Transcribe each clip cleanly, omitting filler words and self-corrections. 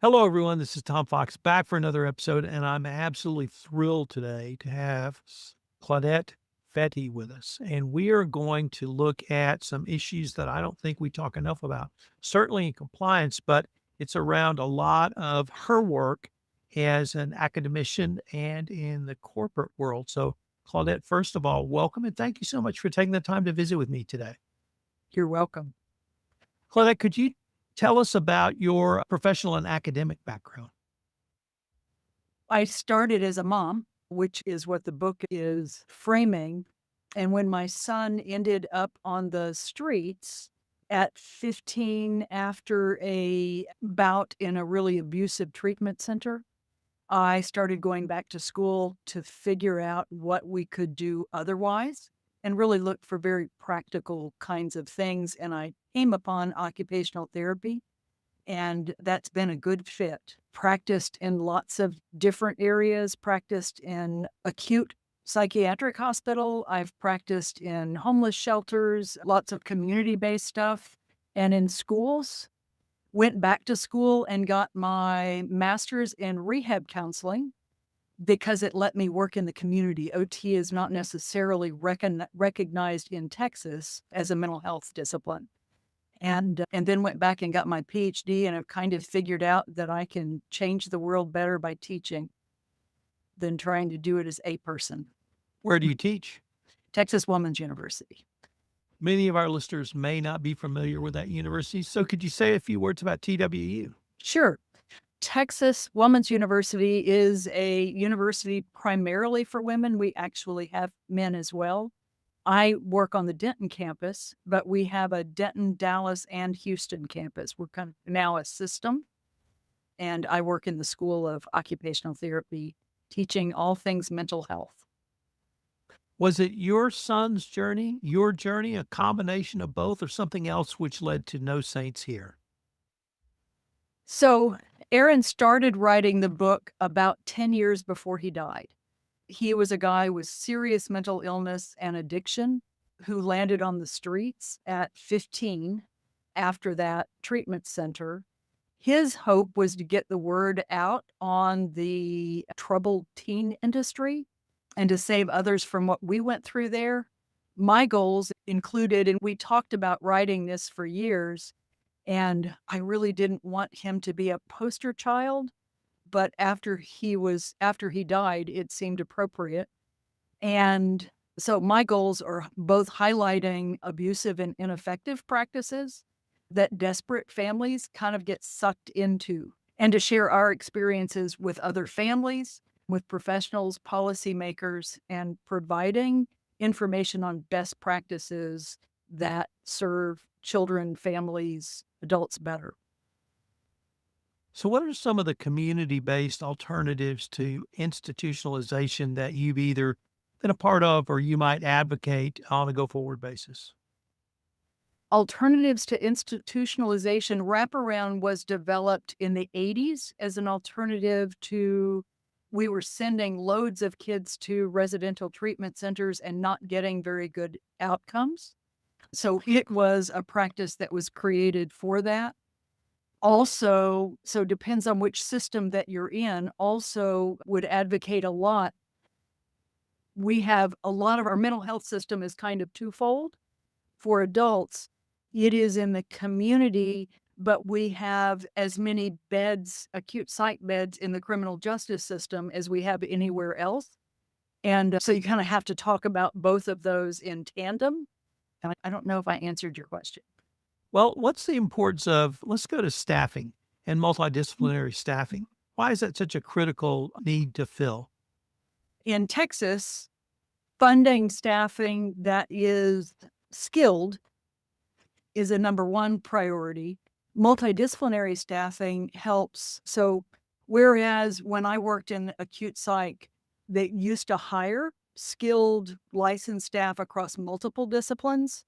Hello, everyone. This is Tom Fox back for another episode, and I'm absolutely thrilled today to have Claudette Fette with us. And we are going to look at some issues that I don't think we talk enough about, certainly in compliance, but it's around a lot of her work as an academician and in the corporate world. So, Claudette, first of all, welcome and thank you so much for taking the time to visit with me today. You're welcome. Claudette, could you tell us about your professional and academic background? I started as a mom, which is what the book is framing. And when my son ended up on the streets at 15 after a bout in a really abusive treatment center, I started going back to school to figure out what we could do otherwise and really look for very practical kinds of things. And I came upon occupational therapy, and that's been a good fit. Practiced in lots of different areas, practiced in acute psychiatric hospital. I've practiced in homeless shelters, lots of community-based stuff, and in schools. Went back to school and got my master's in rehab counseling because it let me work in the community. OT is not necessarily recognized in Texas as a mental health discipline. And then went back and got my PhD, and I've kind of figured out that I can change the world better by teaching than trying to do it as a person. Where do you teach? Texas Woman's University. Many of our listeners may not be familiar with that university. So could you say a few words about TWU? Sure. Texas Woman's University is a university primarily for women. We actually have men as well. I work on the Denton campus, but we have a Denton, Dallas, and Houston campus. We're kind of now a system. And I work in the School of Occupational Therapy, teaching all things mental health. Was it your son's journey, your journey, a combination of both, or something else which led to No Saints Here? So Aaron started writing the book about 10 years before he died. He was a guy with serious mental illness and addiction who landed on the streets at 15 after that treatment center. His hope was to get the word out on the troubled teen industry and to save others from what we went through there. My goals included, and we talked about writing this for years, and I really didn't want him to be a poster child, but after he died, it seemed appropriate. And so my goals are both highlighting abusive and ineffective practices that desperate families kind of get sucked into, and to share our experiences with other families, with professionals, policymakers, and providing information on best practices that serve children, families, adults better. So what are some of the community-based alternatives to institutionalization that you've either been a part of or you might advocate on a go-forward basis? Alternatives to institutionalization, wraparound was developed in the 80s as an alternative to, we were sending loads of kids to residential treatment centers and not getting very good outcomes. So it was a practice that was created for that. Also, so depends on which system that you're in, also would advocate a lot. We have a lot of our mental health system is kind of twofold. For adults, it is in the community, but we have as many beds, acute psych beds in the criminal justice system as we have anywhere else. And so you kind of have to talk about both of those in tandem. And I don't know if I answered your question. Well, what's the importance of, let's go to staffing and multidisciplinary staffing. Why is that such a critical need to fill? In Texas, funding staffing that is skilled is a number one priority. Multidisciplinary staffing helps. So whereas when I worked in acute psych, they used to hire skilled licensed staff across multiple disciplines.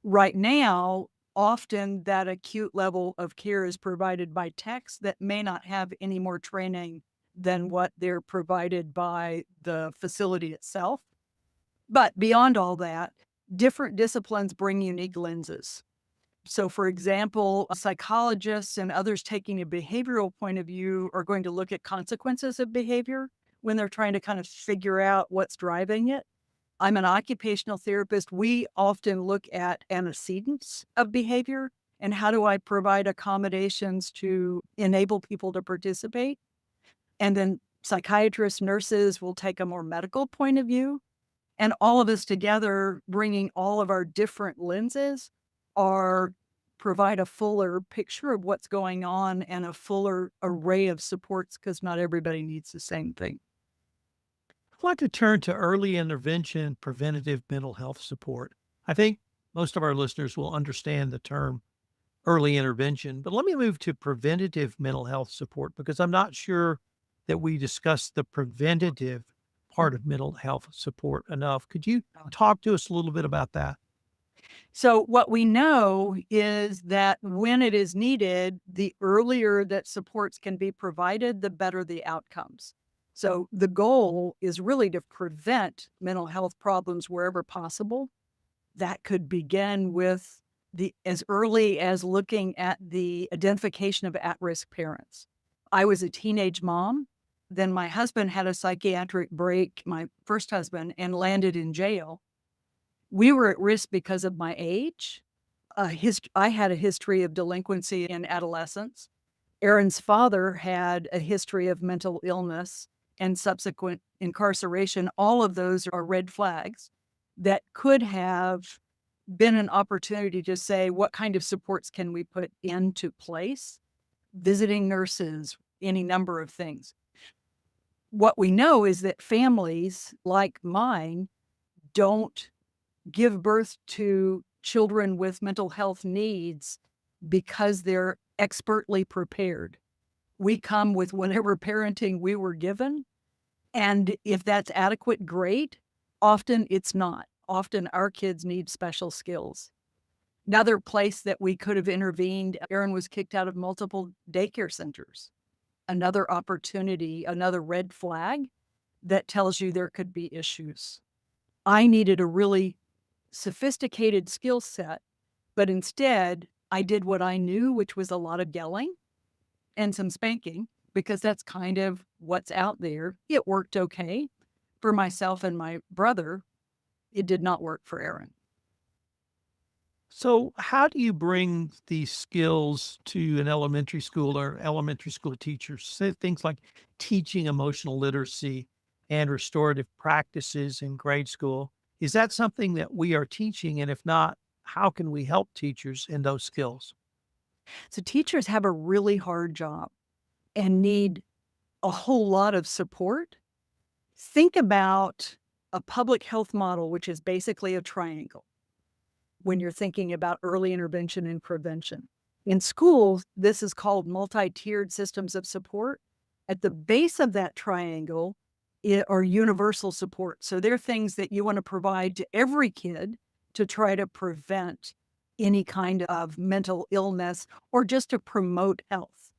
Right now, often that acute level of care is provided by techs that may not have any more training than what they're provided by the facility itself. But beyond all that, different disciplines bring unique lenses. So, for example, psychologists and others taking a behavioral point of view are going to look at consequences of behavior when they're trying to kind of figure out what's driving it. I'm an occupational therapist. We often look at antecedents of behavior and how do I provide accommodations to enable people to participate. And then psychiatrists, nurses will take a more medical point of view. And all of us together, bringing all of our different lenses, are provide a fuller picture of what's going on and a fuller array of supports because not everybody needs the same thing. I'd like to turn to early intervention, preventative mental health support. I think most of our listeners will understand the term early intervention, but let me move to preventative mental health support because I'm not sure that we discussed the preventative part of mental health support enough. Could you talk to us a little bit about that? So, what we know is that when it is needed, the earlier that supports can be provided, the better the outcomes. So, the goal is really to prevent mental health problems wherever possible. That could begin with the as early as looking at the identification of at-risk parents. I was a teenage mom. Then my husband had a psychiatric break, my first husband, and landed in jail. We were at risk because of my age. I had a history of delinquency in adolescence. Aaron's father had a history of mental illness and subsequent incarceration. All of those are red flags that could have been an opportunity to say, what kind of supports can we put into place? Visiting nurses, any number of things. What we know is that families like mine don't give birth to children with mental health needs because they're expertly prepared. We come with whatever parenting we were given, and if that's adequate, great. Often it's not. Often our kids need special skills. Another place that we could have intervened, Aaron was kicked out of multiple daycare centers. Another opportunity, another red flag that tells you there could be issues. I needed a really sophisticated skill set, but instead I did what I knew, which was a lot of yelling and some spanking, because that's kind of what's out there. It worked okay for myself and my brother. It did not work for Aaron. So, how do you bring these skills to an elementary school or elementary school teachers? Say things like teaching emotional literacy and restorative practices in grade school. Is that something that we are teaching? And if not, how can we help teachers in those skills? So teachers have a really hard job and need a whole lot of support. Think about a public health model, which is basically a triangle when you're thinking about early intervention and prevention. In schools, this is called multi-tiered systems of support. At the base of that triangle are universal support. So they're things that you want to provide to every kid to try to prevent any kind of mental illness or just to promote health.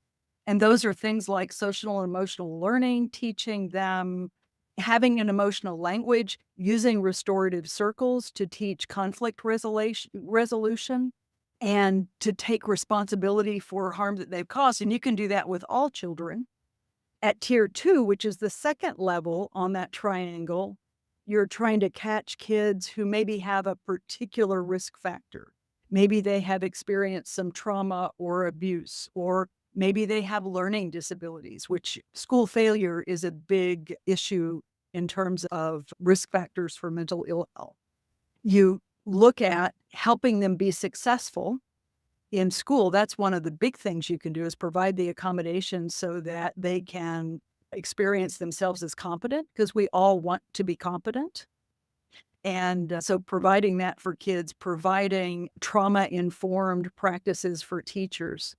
And those are things like social and emotional learning, teaching them having an emotional language, using restorative circles to teach conflict resolution, and to take responsibility for harm that they've caused. And you can do that with all children. At tier 2, which is the second level on that triangle, you're trying to catch kids who maybe have a particular risk factor. Maybe they have experienced some trauma or abuse, or maybe they have learning disabilities, which school failure is a big issue in terms of risk factors for mental ill health. You look at helping them be successful in school. That's one of the big things you can do is provide the accommodations so that they can experience themselves as competent, because we all want to be competent. And so providing that for kids, providing trauma-informed practices for teachers.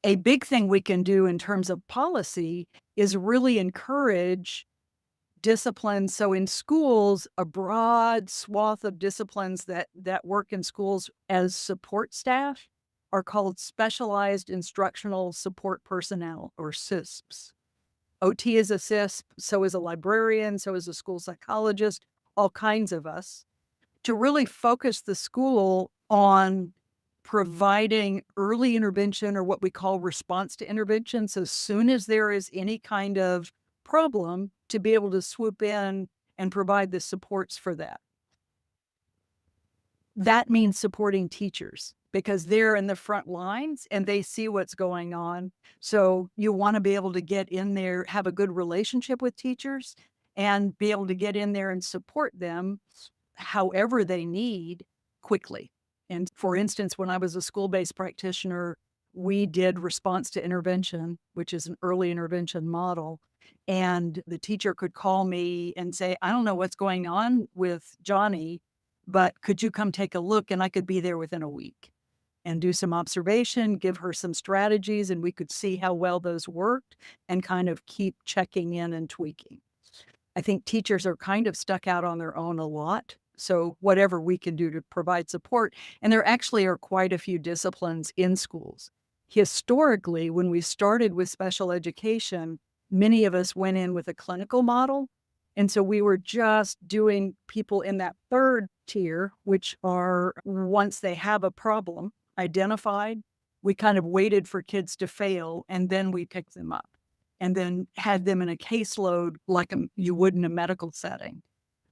A big thing we can do in terms of policy is really encourage disciplines. So in schools, a broad swath of disciplines that work in schools as support staff are called specialized instructional support personnel, or SISPs. OT is a CISP, so is a librarian, so is a school psychologist, all kinds of us, to really focus the school on providing early intervention, or what we call response to intervention. So as soon as there is any kind of problem, to be able to swoop in and provide the supports for that. That means supporting teachers because they're in the front lines and they see what's going on. So you want to be able to get in there, have a good relationship with teachers, and be able to get in there and support them however they need quickly. And for instance, when I was a school-based practitioner, we did response to intervention, which is an early intervention model. And the teacher could call me and say, I don't know what's going on with Johnny, but could you come take a look? And I could be there within a week and do some observation, give her some strategies, and we could see how well those worked and kind of keep checking in and tweaking. I think teachers are kind of stuck out on their own a lot. So whatever we can do to provide support, and there actually are quite a few disciplines in schools. Historically, when we started with special education, many of us went in with a clinical model. And so we were just doing people in that third tier, which are once they have a problem identified, we kind of waited for kids to fail and then we picked them up and then had them in a caseload like you would in a medical setting.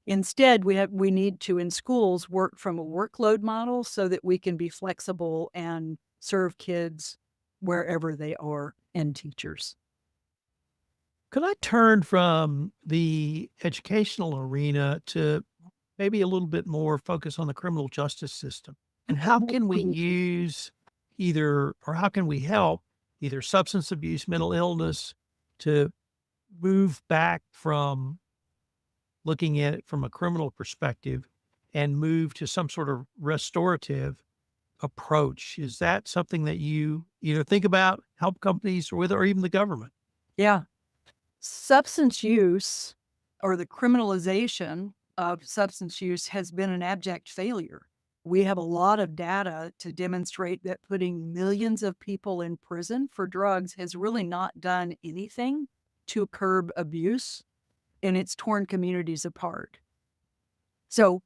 Instead, we need to, in schools, work from a workload model so that we can be flexible and serve kids wherever they are and teachers. Could I turn from the educational arena to maybe a little bit more focus on the criminal justice system? And how can we use how can we help either substance abuse, mental illness to move back from looking at it from a criminal perspective and move to some sort of restorative approach? Is that something that you either think about, help companies with, or even the government? Yeah. Substance use, or the criminalization of substance use, has been an abject failure. We have a lot of data to demonstrate that putting millions of people in prison for drugs has really not done anything to curb abuse, and it's torn communities apart. So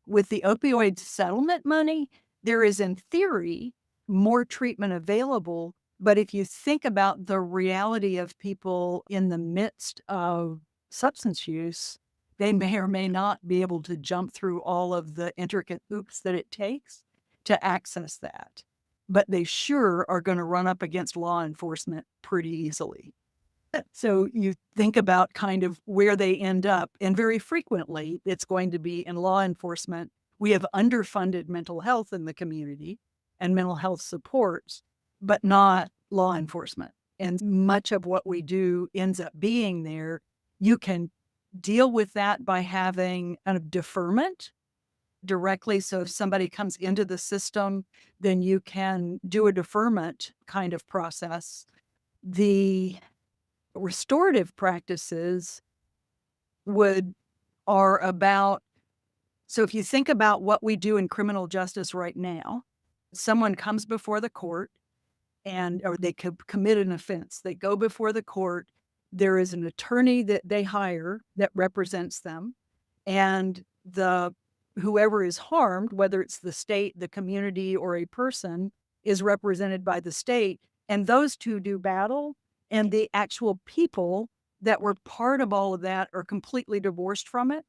with the opioid settlement money, there is, in theory, more treatment available. But if you think about the reality of people in the midst of substance use, they may or may not be able to jump through all of the intricate hoops that it takes to access that. But they sure are going to run up against law enforcement pretty easily. So you think about kind of where they end up, and very frequently it's going to be in law enforcement. We have underfunded mental health in the community and mental health supports, but not law enforcement. And much of what we do ends up being there. You can deal with that by having kind of deferment directly. So if somebody comes into the system, then you can do a deferment kind of process. The restorative practices are about, so if you think about what we do in criminal justice right now, someone comes before the court or they commit an offense. They go before the court. There is an attorney that they hire that represents them, and whoever is harmed, whether it's the state, the community, or a person, is represented by the state. And those two do battle, and the actual people that were part of all of that are completely divorced from it.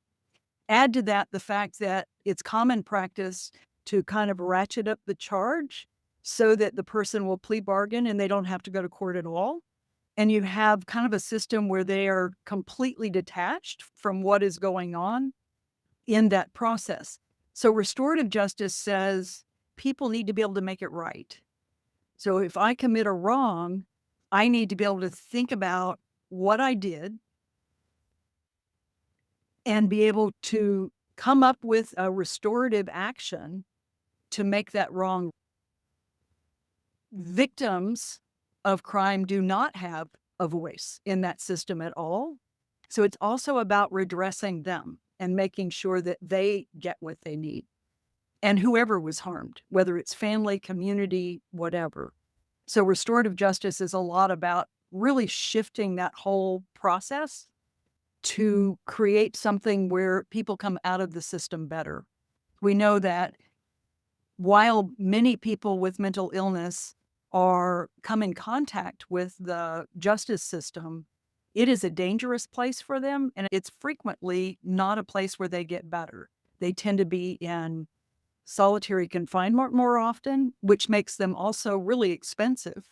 Add to that the fact that it's common practice to kind of ratchet up the charge so that the person will plea bargain and they don't have to go to court at all. And you have kind of a system where they are completely detached from what is going on in that process. So restorative justice says people need to be able to make it right. So if I commit a wrong, I need to be able to think about what I did and be able to come up with a restorative action to make that wrong. Victims of crime do not have a voice in that system at all. So it's also about redressing them and making sure that they get what they need. And whoever was harmed, whether it's family, community, whatever. So restorative justice is a lot about really shifting that whole process to create something where people come out of the system better. We know that while many people with mental illness come in contact with the justice system, it is a dangerous place for them, and it's frequently not a place where they get better. They tend to be in solitary confinement more often, which makes them also really expensive.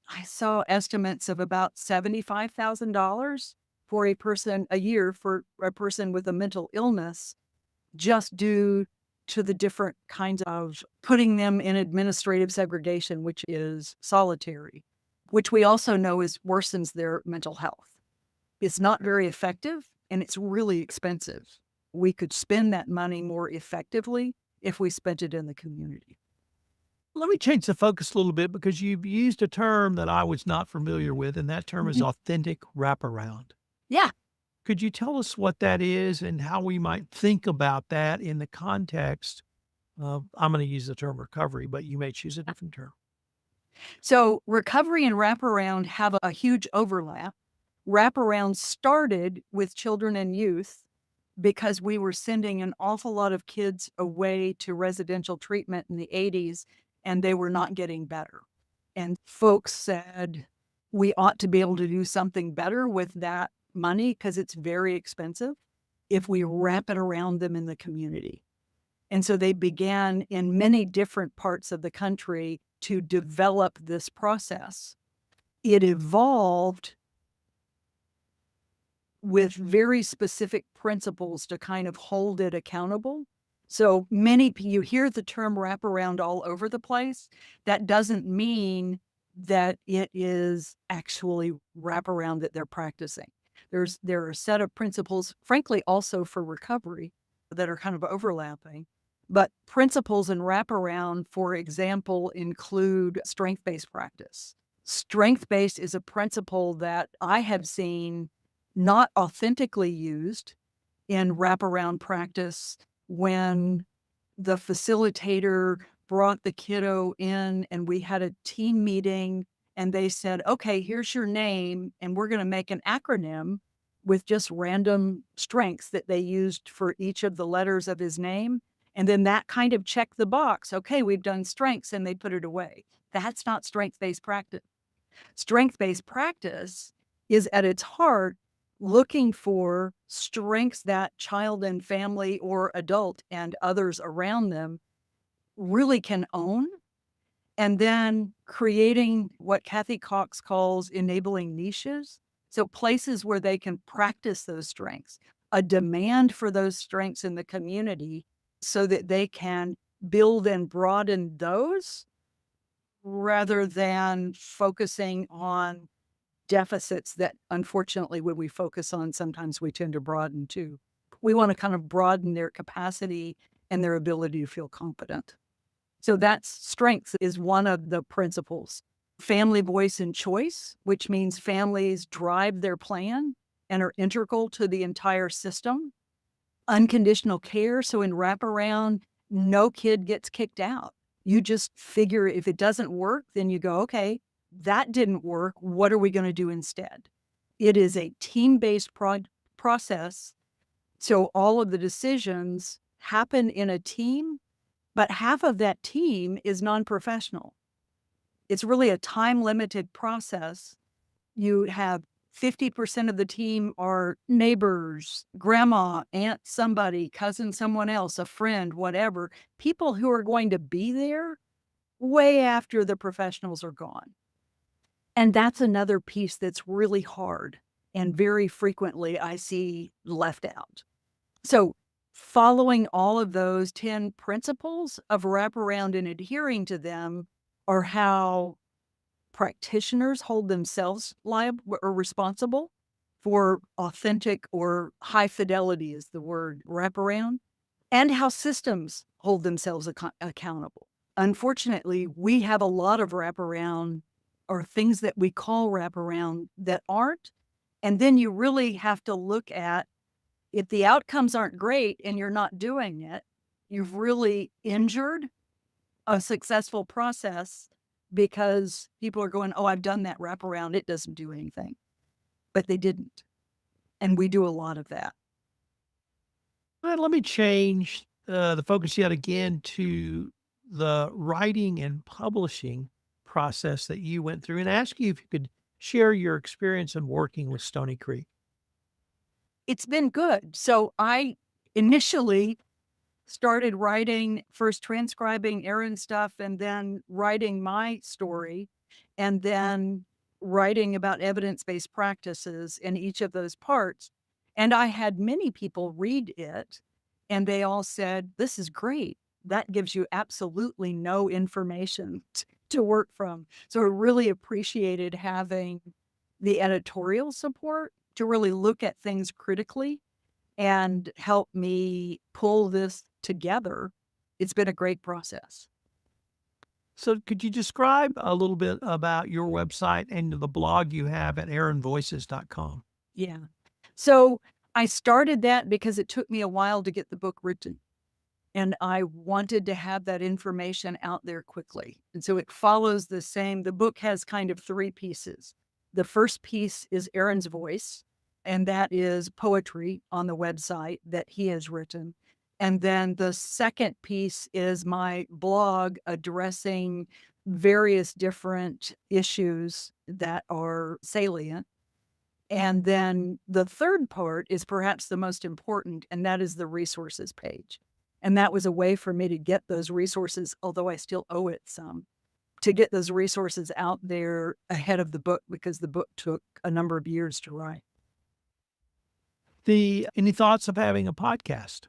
I saw estimates of about $75,000 for a person a year for a person with a mental illness, just due to the different kinds of putting them in administrative segregation, which is solitary, which we also know worsens their mental health. It's not very effective and it's really expensive. We could spend that money more effectively if we spent it in the community. Let me change the focus a little bit because you've used a term that I was not familiar with, and that term is Mhm. authentic wraparound. Yeah. Could you tell us what that is and how we might think about that in the context of, I'm going to use the term recovery, but you may choose a different term. So recovery and wraparound have a huge overlap. Wraparound started with children and youth because we were sending an awful lot of kids away to residential treatment in the 80s and they were not getting better. And folks said we ought to be able to do something better with that money because it's very expensive if we wrap it around them in the community. And so they began in many different parts of the country to develop this process. It evolved with very specific principles to kind of hold it accountable. So you hear the term wraparound all over the place. That doesn't mean that it is actually wraparound that they're practicing. There are a set of principles, frankly, also for recovery that are kind of overlapping. But principles in wraparound, for example, include strength-based practice. Strength-based is a principle that I have seen not authentically used in wraparound practice when the facilitator brought the kiddo in and we had a team meeting and they said, okay, here's your name, and we're going to make an acronym with just random strengths that they used for each of the letters of his name. And then that kind of checked the box. Okay, we've done strengths, and they put it away. That's not strength-based practice. Strength-based practice is at its heart looking for strengths that child and family or adult and others around them really can own, and then creating what Kathy Cox calls enabling niches. So places where they can practice those strengths, a demand for those strengths in the community so that they can build and broaden those rather than focusing on deficits that unfortunately when we focus on, sometimes we tend to broaden too. We want to kind of broaden their capacity and their ability to feel competent. So that's strength is one of the principles. Family voice and choice, which means families drive their plan and are integral to the entire system. Unconditional care. So in wraparound, no kid gets kicked out. You just figure if it doesn't work, then you go, okay, that didn't work. What are we going to do instead? It is a team-based process. So all of the decisions happen in a team, but half of that team is non-professional. It's really a time-limited process. You have 50% of the team are neighbors, grandma, aunt, somebody, cousin, someone else, a friend, whatever, people who are going to be there way after the professionals are gone. And that's another piece that's really hard and very frequently I see left out. So following all of those 10 principles of wraparound and adhering to them are how practitioners hold themselves liable or responsible for authentic or high fidelity is the word wraparound, and how systems hold themselves accountable. Unfortunately, we have a lot of wraparound or things that we call wraparound that aren't. And then you really have to look at if the outcomes aren't great and you're not doing it, you've really injured a successful process because people are going, oh, I've done that wraparound. It doesn't do anything. But they didn't. And we do a lot of that. Let me change the focus yet again to the writing and publishing process that you went through and ask you if you could share your experience in working with Stony Creek. It's been good. So I initially started writing, first transcribing Aaron's stuff and then writing my story and then writing about evidence-based practices in each of those parts. And I had many people read it and they all said, "This is great. That gives you absolutely no information to work from." So I really appreciated having the editorial support to really look at things critically and help me pull this together. It's been a great process. So could you describe a little bit about your website and the blog you have at aaronvoices.com? Yeah. So I started that because it took me a while to get the book written. And I wanted to have that information out there quickly. And so it follows the book has kind of three pieces. The first piece is Aaron's voice, and that is poetry on the website that he has written. And then the second piece is my blog addressing various different issues that are salient. And then the third part is perhaps the most important, and that is the resources page. And that was a way for me to get those resources, although I still owe it some, to get those resources out there ahead of the book because the book took a number of years to write. Any thoughts of having a podcast?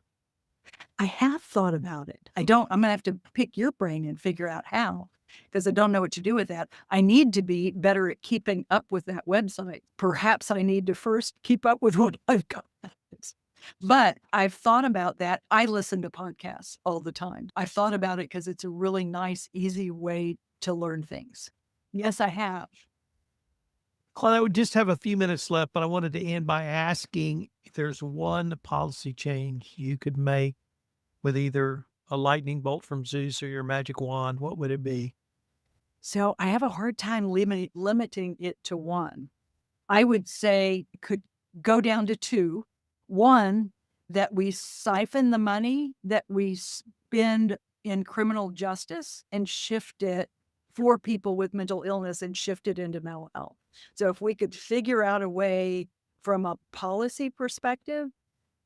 I have thought about it. I'm going to have to pick your brain and figure out how, because I don't know what to do with that. I need to be better at keeping up with that website. Perhaps I need to first keep up with what I've got. But I've thought about that. I listen to podcasts all the time. I've thought about it because it's a really nice, easy way to learn things. Yes, I have. Claude, I would just have a few minutes left, but I wanted to end by asking if there's one policy change you could make with either a lightning bolt from Zeus or your magic wand, what would it be? So I have a hard time limiting it to one. I would say it could go down to two. One, that we siphon the money that we spend in criminal justice and shift it for people with mental illness and shift it into mental health. So if we could figure out a way from a policy perspective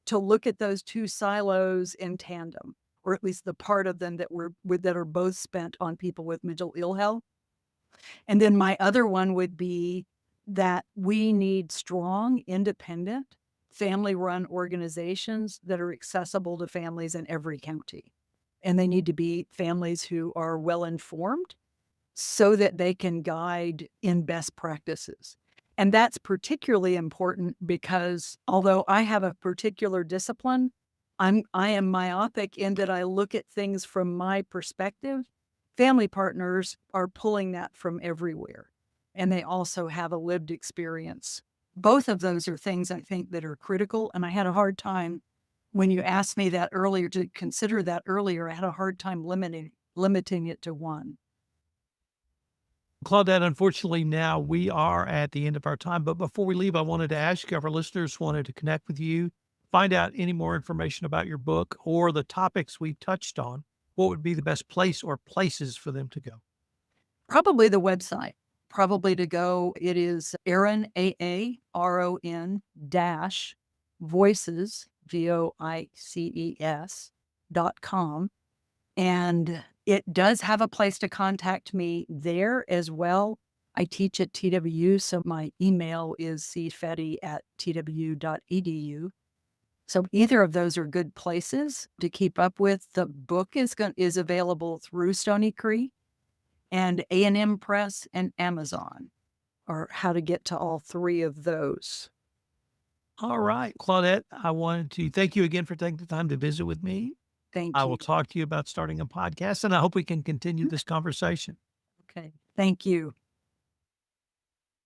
to look at those two silos in tandem, or at least the part of them that are both spent on people with mental ill health. And then my other one would be that we need strong, independent, family-run organizations that are accessible to families in every county. And they need to be families who are well-informed so that they can guide in best practices. And that's particularly important because although I have a particular discipline, I am myopic in that I look at things from my perspective. Family partners are pulling that from everywhere, and they also have a lived experience. Both of those are things I think that are critical, and I had a hard time when you asked me that earlier, to consider that earlier. I had a hard time limiting it to one. Claudette, unfortunately, now we are at the end of our time. But before we leave, I wanted to ask you if our listeners wanted to connect with you, find out any more information about your book or the topics we've touched on, what would be the best place or places for them to go? Probably the website. Probably to go. It is Aaron, AARON dash voices, VOICES.com. And it does have a place to contact me there as well. I teach at TWU, so my email is cfette@twu.edu. So either of those are good places to keep up with. The book is available through Stony Creek and A&M Press and Amazon, or how to get to all three of those. All right, Claudette, I wanted to thank you again for taking the time to visit with me. Thank I you. will talk to you about starting a podcast, and I hope we can continue this conversation. Okay. Thank you.